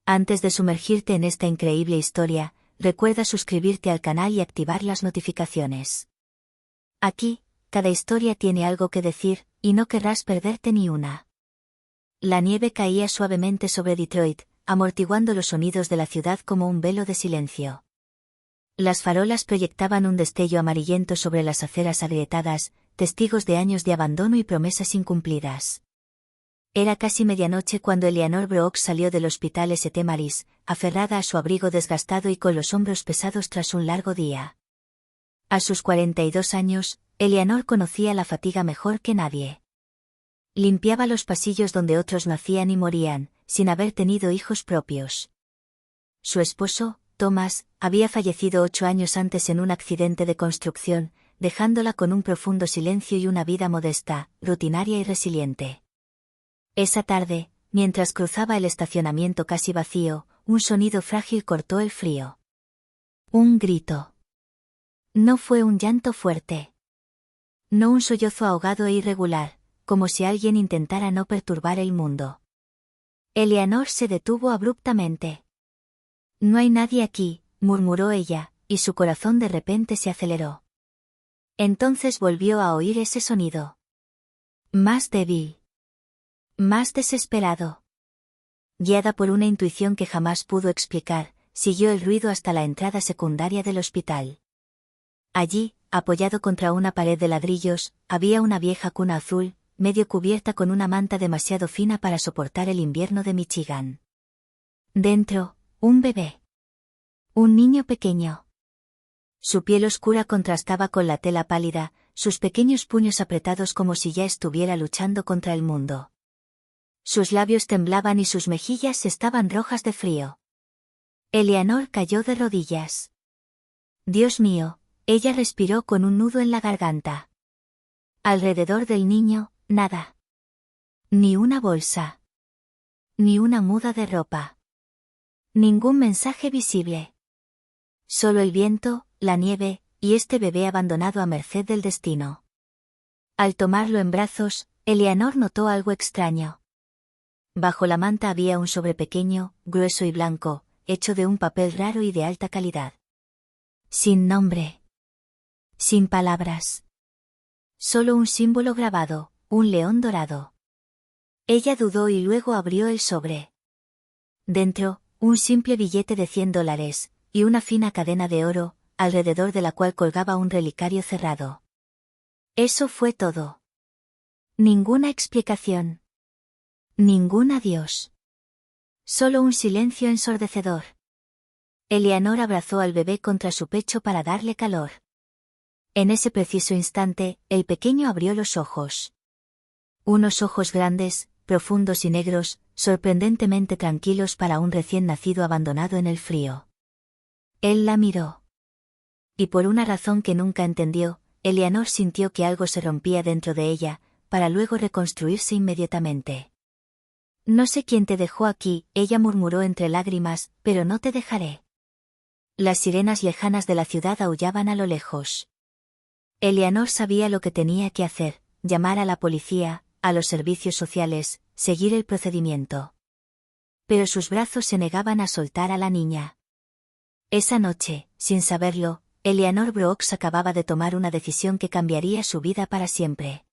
Antes de sumergirte en esta increíble historia, recuerda suscribirte al canal y activar las notificaciones. Aquí, cada historia tiene algo que decir, y no querrás perderte ni una. La nieve caía suavemente sobre Detroit, amortiguando los sonidos de la ciudad como un velo de silencio. Las farolas proyectaban un destello amarillento sobre las aceras agrietadas, testigos de años de abandono y promesas incumplidas. Era casi medianoche cuando Eleanor Brooks salió del hospital St. Mary's, aferrada a su abrigo desgastado y con los hombros pesados tras un largo día. A sus 42 años, Eleanor conocía la fatiga mejor que nadie. Limpiaba los pasillos donde otros nacían y morían, sin haber tenido hijos propios. Su esposo, Thomas, había fallecido 8 años antes en un accidente de construcción, dejándola con un profundo silencio y una vida modesta, rutinaria y resiliente. Esa tarde, mientras cruzaba el estacionamiento casi vacío, un sonido frágil cortó el frío. Un grito. No fue un llanto fuerte. No un sollozo ahogado e irregular, como si alguien intentara no perturbar el mundo. Eleanor se detuvo abruptamente. No hay nadie aquí, murmuró ella, y su corazón de repente se aceleró. Entonces volvió a oír ese sonido. Más débil. Más desesperado. Guiada por una intuición que jamás pudo explicar, siguió el ruido hasta la entrada secundaria del hospital. Allí, apoyado contra una pared de ladrillos, había una vieja cuna azul, medio cubierta con una manta demasiado fina para soportar el invierno de Michigan. Dentro, un bebé. Un niño pequeño. Su piel oscura contrastaba con la tela pálida, sus pequeños puños apretados como si ya estuviera luchando contra el mundo. Sus labios temblaban y sus mejillas estaban rojas de frío. Eleanor cayó de rodillas. Dios mío, ella respiró con un nudo en la garganta. Alrededor del niño, nada. Ni una bolsa. Ni una muda de ropa. Ningún mensaje visible. Solo el viento, la nieve, y este bebé abandonado a merced del destino. Al tomarlo en brazos, Eleanor notó algo extraño. Bajo la manta había un sobre pequeño, grueso y blanco, hecho de un papel raro y de alta calidad. Sin nombre. Sin palabras. Solo un símbolo grabado, un león dorado. Ella dudó y luego abrió el sobre. Dentro, un simple billete de $100, y una fina cadena de oro, alrededor de la cual colgaba un relicario cerrado. Eso fue todo. Ninguna explicación. Ningún adiós. Solo un silencio ensordecedor. Eleanor abrazó al bebé contra su pecho para darle calor. En ese preciso instante, el pequeño abrió los ojos. Unos ojos grandes, profundos y negros, sorprendentemente tranquilos para un recién nacido abandonado en el frío. Él la miró. Y por una razón que nunca entendió, Eleanor sintió que algo se rompía dentro de ella, para luego reconstruirse inmediatamente. No sé quién te dejó aquí, ella murmuró entre lágrimas, pero no te dejaré. Las sirenas lejanas de la ciudad aullaban a lo lejos. Eleanor sabía lo que tenía que hacer, llamar a la policía, a los servicios sociales, seguir el procedimiento. Pero sus brazos se negaban a soltar a la niña. Esa noche, sin saberlo, Eleanor Brooks acababa de tomar una decisión que cambiaría su vida para siempre.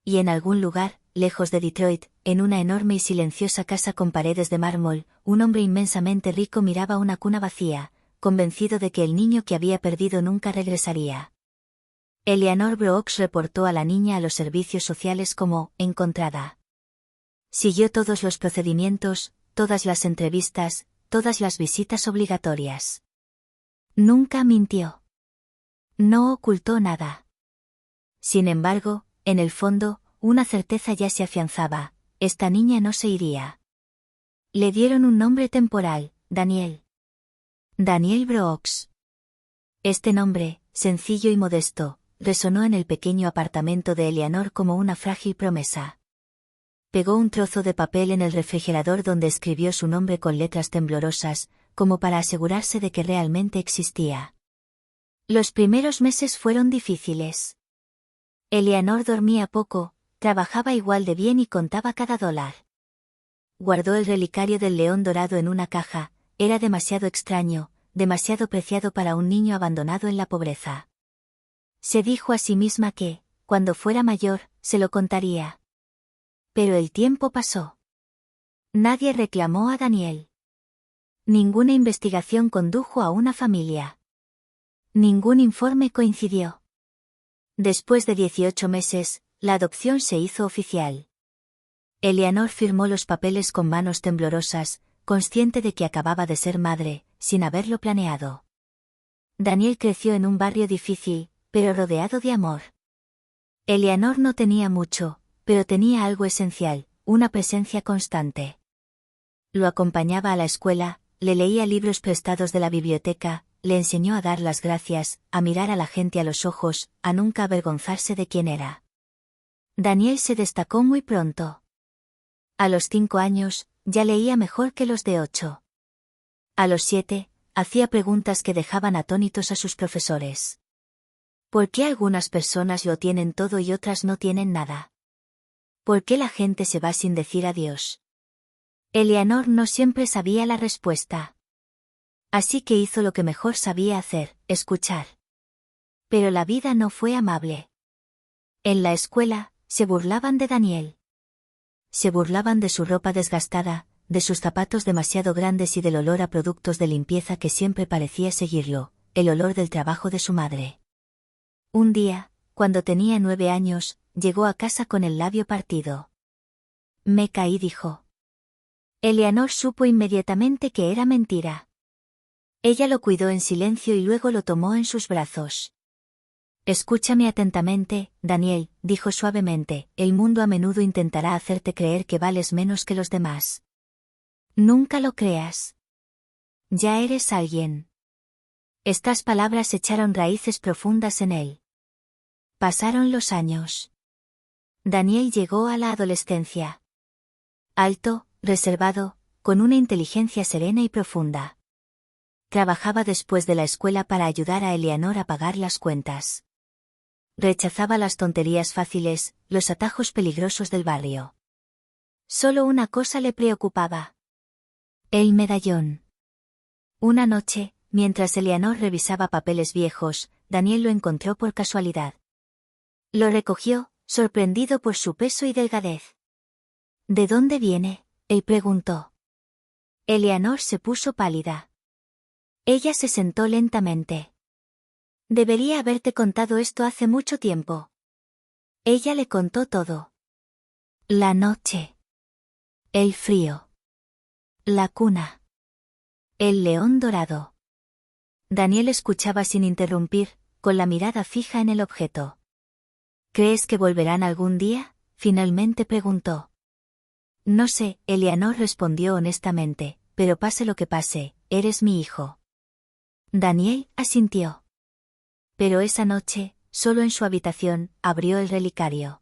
Y en algún lugar, lejos de Detroit, en una enorme y silenciosa casa con paredes de mármol, un hombre inmensamente rico miraba una cuna vacía, convencido de que el niño que había perdido nunca regresaría. Eleanor Brooks reportó a la niña a los servicios sociales como encontrada. Siguió todos los procedimientos, todas las entrevistas, todas las visitas obligatorias. Nunca mintió. No ocultó nada. Sin embargo, en el fondo, una certeza ya se afianzaba: esta niña no se iría. Le dieron un nombre temporal, Daniel. Daniel Brooks. Este nombre, sencillo y modesto, resonó en el pequeño apartamento de Eleanor como una frágil promesa. Pegó un trozo de papel en el refrigerador donde escribió su nombre con letras temblorosas, como para asegurarse de que realmente existía. Los primeros meses fueron difíciles. Eleanor dormía poco, trabajaba igual de bien y contaba cada dólar. guardó el relicario del león dorado en una caja. Era demasiado extraño, demasiado preciado para un niño abandonado en la pobreza. Se dijo a sí misma que, cuando fuera mayor, se lo contaría. Pero el tiempo pasó. Nadie reclamó a Daniel. Ninguna investigación condujo a una familia. Ningún informe coincidió. Después de 18 meses, la adopción se hizo oficial. Eleanor firmó los papeles con manos temblorosas, consciente de que acababa de ser madre, sin haberlo planeado. Daniel creció en un barrio difícil, pero rodeado de amor. Eleanor no tenía mucho, pero tenía algo esencial, una presencia constante. Lo acompañaba a la escuela, le leía libros prestados de la biblioteca, le enseñó a dar las gracias, a mirar a la gente a los ojos, a nunca avergonzarse de quién era. Daniel se destacó muy pronto. A los 5 años, ya leía mejor que los de 8. A los 7, hacía preguntas que dejaban atónitos a sus profesores. ¿Por qué algunas personas lo tienen todo y otras no tienen nada? ¿Por qué la gente se va sin decir adiós? Eleanor no siempre sabía la respuesta. Así que hizo lo que mejor sabía hacer, escuchar. Pero la vida no fue amable. En la escuela, se burlaban de Daniel. Se burlaban de su ropa desgastada, de sus zapatos demasiado grandes y del olor a productos de limpieza que siempre parecía seguirlo, el olor del trabajo de su madre. Un día, cuando tenía 9 años, llegó a casa con el labio partido. Me caí, dijo. Eleanor supo inmediatamente que era mentira. Ella lo cuidó en silencio y luego lo tomó en sus brazos. Escúchame atentamente, Daniel, dijo suavemente, el mundo a menudo intentará hacerte creer que vales menos que los demás. Nunca lo creas. Ya eres alguien. Estas palabras echaron raíces profundas en él. Pasaron los años. Daniel llegó a la adolescencia. Alto, reservado, con una inteligencia serena y profunda. Trabajaba después de la escuela para ayudar a Eleanor a pagar las cuentas. Rechazaba las tonterías fáciles, los atajos peligrosos del barrio. Solo una cosa le preocupaba. El medallón. Una noche, mientras Eleanor revisaba papeles viejos, Daniel lo encontró por casualidad. Lo recogió, sorprendido por su peso y delgadez. ¿De dónde viene?, él preguntó. Eleanor se puso pálida. Ella se sentó lentamente. Debería haberte contado esto hace mucho tiempo. Ella le contó todo. La noche. El frío. La cuna. El león dorado. Daniel escuchaba sin interrumpir, con la mirada fija en el objeto. ¿Crees que volverán algún día?, finalmente preguntó. No sé, Eleanor respondió honestamente, pero pase lo que pase, eres mi hijo. Daniel asintió. Pero esa noche, solo en su habitación, abrió el relicario.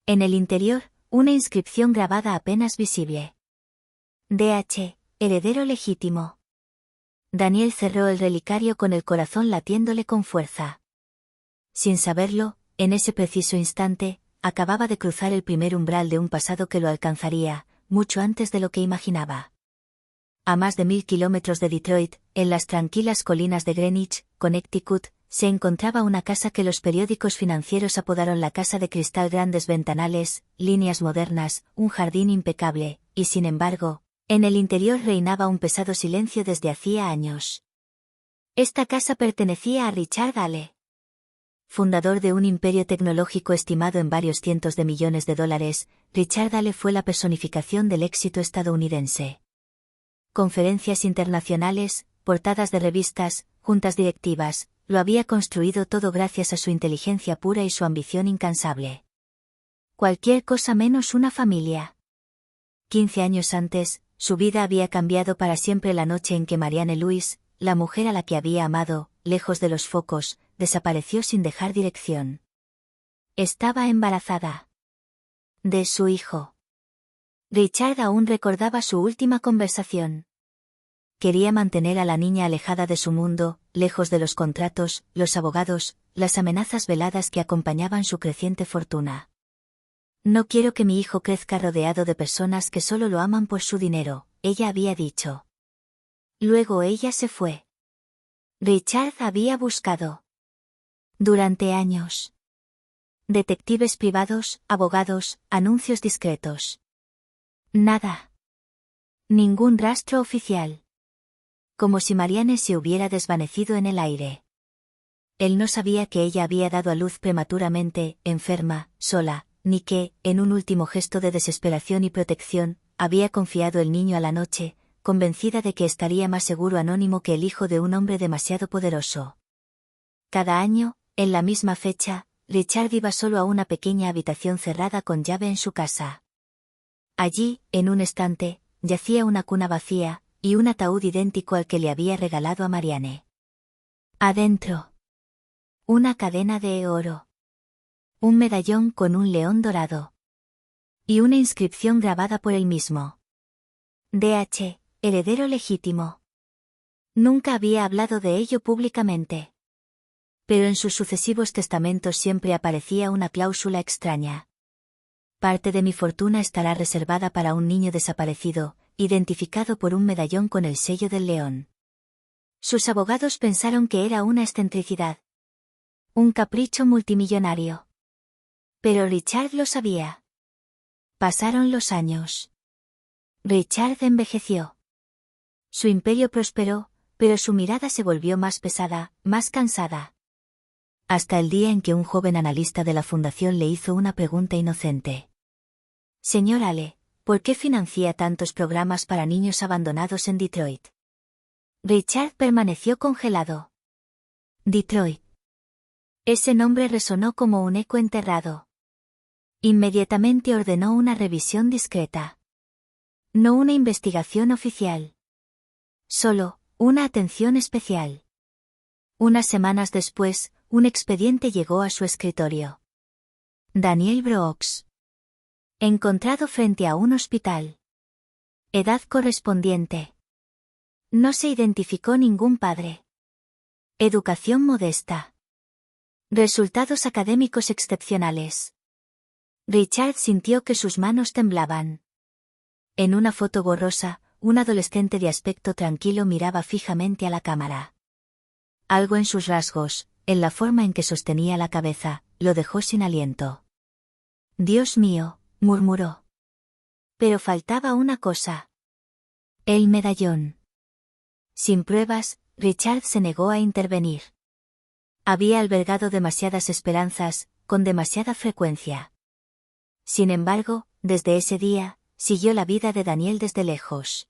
En el interior, una inscripción grabada apenas visible. D.H., heredero legítimo. Daniel cerró el relicario con el corazón latiéndole con fuerza. Sin saberlo, en ese preciso instante, acababa de cruzar el primer umbral de un pasado que lo alcanzaría, mucho antes de lo que imaginaba. A más de 1000 kilómetros de Detroit, en las tranquilas colinas de Greenwich, Connecticut, se encontraba una casa que los periódicos financieros apodaron la Casa de Cristal, grandes ventanales, líneas modernas, un jardín impecable, y sin embargo, en el interior reinaba un pesado silencio desde hacía años. Esta casa pertenecía a Richard Hale. Fundador de un imperio tecnológico estimado en varios cientos de millones de dólares, Richard Hale fue la personificación del éxito estadounidense. Conferencias internacionales, portadas de revistas, juntas directivas, lo había construido todo gracias a su inteligencia pura y su ambición incansable. Cualquier cosa menos una familia. 15 años antes, su vida había cambiado para siempre la noche en que Marianne Lewis, la mujer a la que había amado, lejos de los focos, desapareció sin dejar dirección. Estaba embarazada. De su hijo. Richard aún recordaba su última conversación. Quería mantener a la niña alejada de su mundo, lejos de los contratos, los abogados, las amenazas veladas que acompañaban su creciente fortuna. No quiero que mi hijo crezca rodeado de personas que solo lo aman por su dinero, ella había dicho. Luego ella se fue. Richard había buscado durante años detectives privados, abogados, anuncios discretos. Nada. Ningún rastro oficial. Como si Marianne se hubiera desvanecido en el aire. Él no sabía que ella había dado a luz prematuramente, enferma, sola, ni que, en un último gesto de desesperación y protección, había confiado el niño a la noche, convencida de que estaría más seguro anónimo que el hijo de un hombre demasiado poderoso. Cada año, en la misma fecha, Richard iba solo a una pequeña habitación cerrada con llave en su casa. Allí, en un estante, yacía una cuna vacía, y un ataúd idéntico al que le había regalado a Marianne. Adentro. Una cadena de oro. Un medallón con un león dorado. Y una inscripción grabada por él mismo. D.H., heredero legítimo. Nunca había hablado de ello públicamente. Pero en sus sucesivos testamentos siempre aparecía una cláusula extraña. Parte de mi fortuna estará reservada para un niño desaparecido, identificado por un medallón con el sello del león. Sus abogados pensaron que era una excentricidad. Un capricho multimillonario. Pero Richard lo sabía. Pasaron los años. Richard envejeció. Su imperio prosperó, pero su mirada se volvió más pesada, más cansada. Hasta el día en que un joven analista de la fundación le hizo una pregunta inocente. Señor Ale, ¿por qué financia tantos programas para niños abandonados en Detroit? Richard permaneció congelado. Detroit. Ese nombre resonó como un eco enterrado. Inmediatamente ordenó una revisión discreta. No una investigación oficial. Solo, una atención especial. Unas semanas después, un expediente llegó a su escritorio. Daniel Brooks. Encontrado frente a un hospital. Edad correspondiente. No se identificó ningún padre. Educación modesta. Resultados académicos excepcionales. Richard sintió que sus manos temblaban. En una foto borrosa, un adolescente de aspecto tranquilo miraba fijamente a la cámara. Algo en sus rasgos, en la forma en que sostenía la cabeza, lo dejó sin aliento. Dios mío, murmuró. Pero faltaba una cosa. El medallón. Sin pruebas, Richard se negó a intervenir. Había albergado demasiadas esperanzas, con demasiada frecuencia. Sin embargo, desde ese día, siguió la vida de Daniel desde lejos.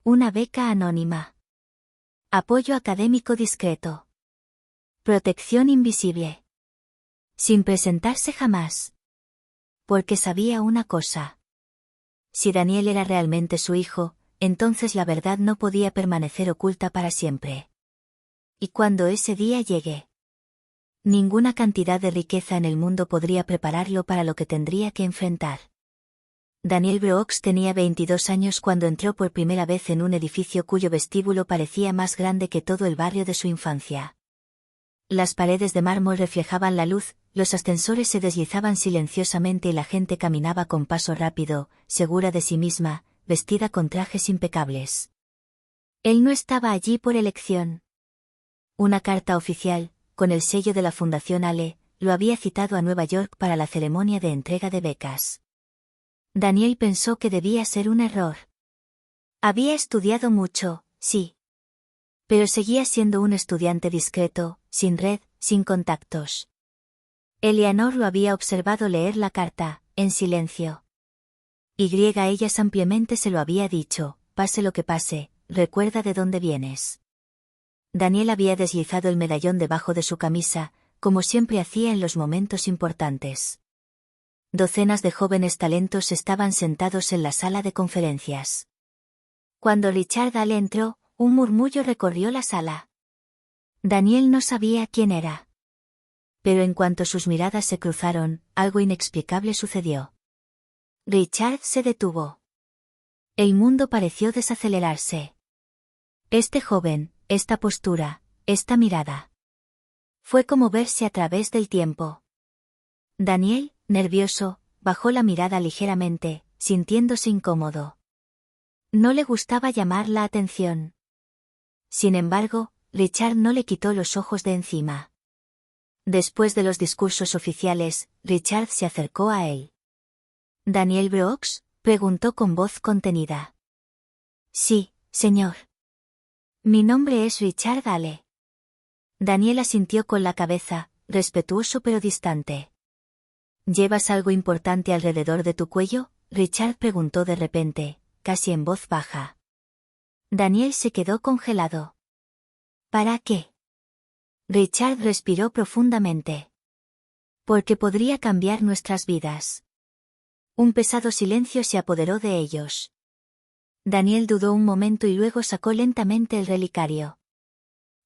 Una beca anónima. Apoyo académico discreto. Protección invisible. Sin presentarse jamás. Porque sabía una cosa. Si Daniel era realmente su hijo, entonces la verdad no podía permanecer oculta para siempre. Y cuando ese día llegue, ninguna cantidad de riqueza en el mundo podría prepararlo para lo que tendría que enfrentar. Daniel Brooks tenía 22 años cuando entró por primera vez en un edificio cuyo vestíbulo parecía más grande que todo el barrio de su infancia. Las paredes de mármol reflejaban la luz, los ascensores se deslizaban silenciosamente y la gente caminaba con paso rápido, segura de sí misma, vestida con trajes impecables. Él no estaba allí por elección. Una carta oficial, con el sello de la Fundación Ale, lo había citado a Nueva York para la ceremonia de entrega de becas. Daniel pensó que debía ser un error. Había estudiado mucho, sí. Pero seguía siendo un estudiante discreto, sin red, sin contactos. Eleanor lo había observado leer la carta, en silencio. Ella ampliamente se lo había dicho, pase lo que pase, recuerda de dónde vienes. Daniel había deslizado el medallón debajo de su camisa, como siempre hacía en los momentos importantes. Docenas de jóvenes talentos estaban sentados en la sala de conferencias. Cuando Richard Ale entró, un murmullo recorrió la sala. Daniel no sabía quién era. Pero en cuanto sus miradas se cruzaron, algo inexplicable sucedió. Richard se detuvo. El mundo pareció desacelerarse. Este joven, esta postura, esta mirada. Fue como verse a través del tiempo. Daniel, nervioso, bajó la mirada ligeramente, sintiéndose incómodo. No le gustaba llamar la atención. Sin embargo, Richard no le quitó los ojos de encima. Después de los discursos oficiales, Richard se acercó a él. ¿Daniel Brooks?, preguntó con voz contenida. Sí, señor. Mi nombre es Richard Hale. Daniel asintió con la cabeza, respetuoso pero distante. ¿Llevas algo importante alrededor de tu cuello?, Richard preguntó de repente, casi en voz baja. Daniel se quedó congelado. ¿Para qué? Richard respiró profundamente. Porque podría cambiar nuestras vidas. Un pesado silencio se apoderó de ellos. Daniel dudó un momento y luego sacó lentamente el relicario.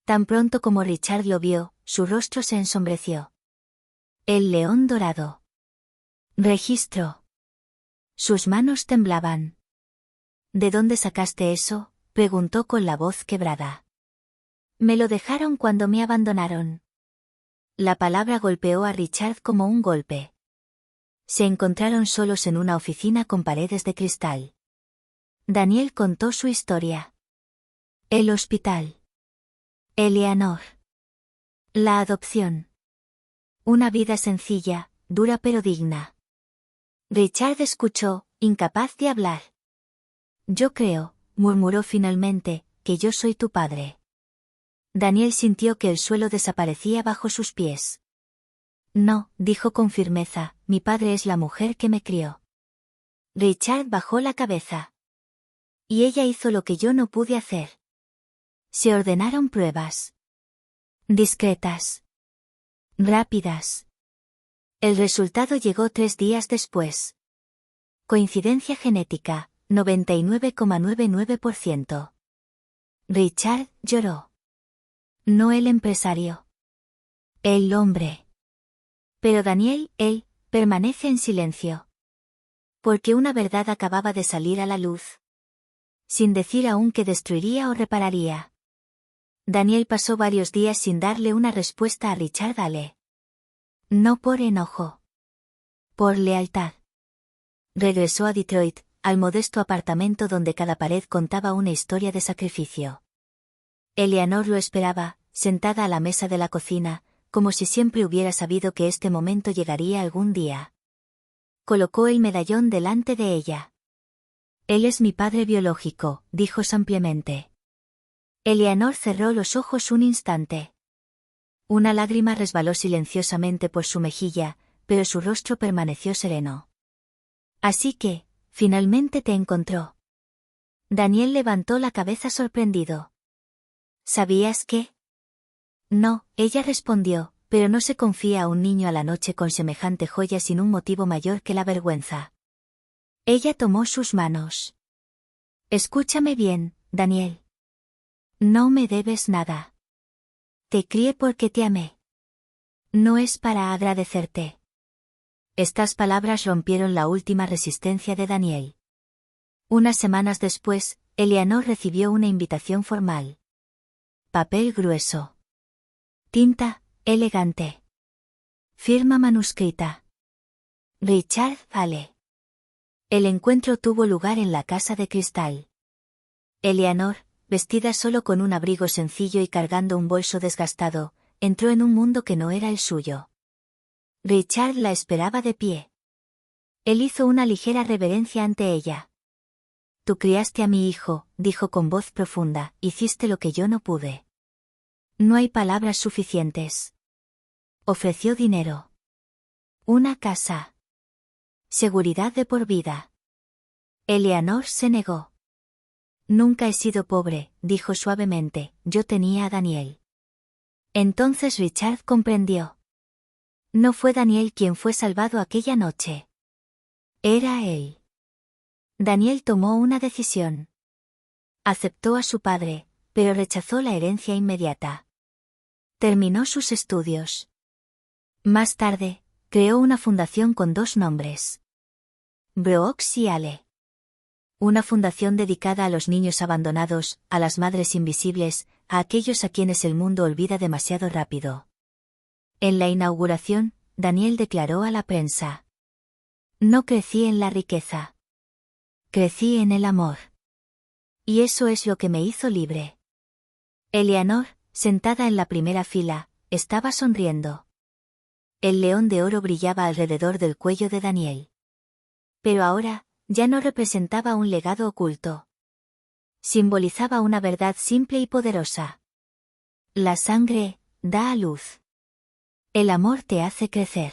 Tan pronto como Richard lo vio, su rostro se ensombreció. El león dorado. Registro. Sus manos temblaban. ¿De dónde sacaste eso?, preguntó con la voz quebrada. Me lo dejaron cuando me abandonaron. La palabra golpeó a Richard como un golpe. Se encontraron solos en una oficina con paredes de cristal. Daniel contó su historia. El hospital. Eleanor. La adopción. Una vida sencilla, dura pero digna. Richard escuchó, incapaz de hablar. Yo creo, murmuró finalmente, que yo soy tu padre. Daniel sintió que el suelo desaparecía bajo sus pies. No, dijo con firmeza, mi padre es la mujer que me crió. Richard bajó la cabeza. Y ella hizo lo que yo no pude hacer. Se ordenaron pruebas. Discretas. Rápidas. El resultado llegó 3 días después. Coincidencia genética, 99,99%. Richard lloró. No el empresario. El hombre. Pero Daniel, él, permanece en silencio. Porque una verdad acababa de salir a la luz. Sin decir aún que destruiría o repararía. Daniel pasó varios días sin darle una respuesta a Richard Hale. No por enojo. Por lealtad. Regresó a Detroit, al modesto apartamento donde cada pared contaba una historia de sacrificio. Eleanor lo esperaba, sentada a la mesa de la cocina, como si siempre hubiera sabido que este momento llegaría algún día. Colocó el medallón delante de ella. Él es mi padre biológico, dijo simplemente. Eleanor cerró los ojos un instante. Una lágrima resbaló silenciosamente por su mejilla, pero su rostro permaneció sereno. Así que, finalmente te encontró. Daniel levantó la cabeza sorprendido. ¿Sabías qué? No, ella respondió, pero no se confía a un niño a la noche con semejante joya sin un motivo mayor que la vergüenza. Ella tomó sus manos. Escúchame bien, Daniel. No me debes nada. Te crié porque te amé. No es para agradecerte. Estas palabras rompieron la última resistencia de Daniel. Unas semanas después, Eleanor recibió una invitación formal. Papel grueso. Tinta, elegante. Firma manuscrita. Richard Hale. El encuentro tuvo lugar en la casa de cristal. Eleanor, vestida solo con un abrigo sencillo y cargando un bolso desgastado, entró en un mundo que no era el suyo. Richard la esperaba de pie. Él hizo una ligera reverencia ante ella. Tú criaste a mi hijo, dijo con voz profunda, hiciste lo que yo no pude. No hay palabras suficientes. Ofreció dinero. Una casa. Seguridad de por vida. Eleanor se negó. Nunca he sido pobre, dijo suavemente, yo tenía a Daniel. Entonces Richard comprendió. No fue Daniel quien fue salvado aquella noche. Era él. Daniel tomó una decisión. Aceptó a su padre, pero rechazó la herencia inmediata. Terminó sus estudios. Más tarde, creó una fundación con 2 nombres. Brooks y Hale. Una fundación dedicada a los niños abandonados, a las madres invisibles, a aquellos a quienes el mundo olvida demasiado rápido. En la inauguración, Daniel declaró a la prensa. No crecí en la riqueza. Crecí en el amor. Y eso es lo que me hizo libre. Eleanor, sentada en la primera fila, estaba sonriendo. El león de oro brillaba alrededor del cuello de Daniel. Pero ahora, ya no representaba un legado oculto. Simbolizaba una verdad simple y poderosa. La sangre, da a luz. El amor te hace crecer.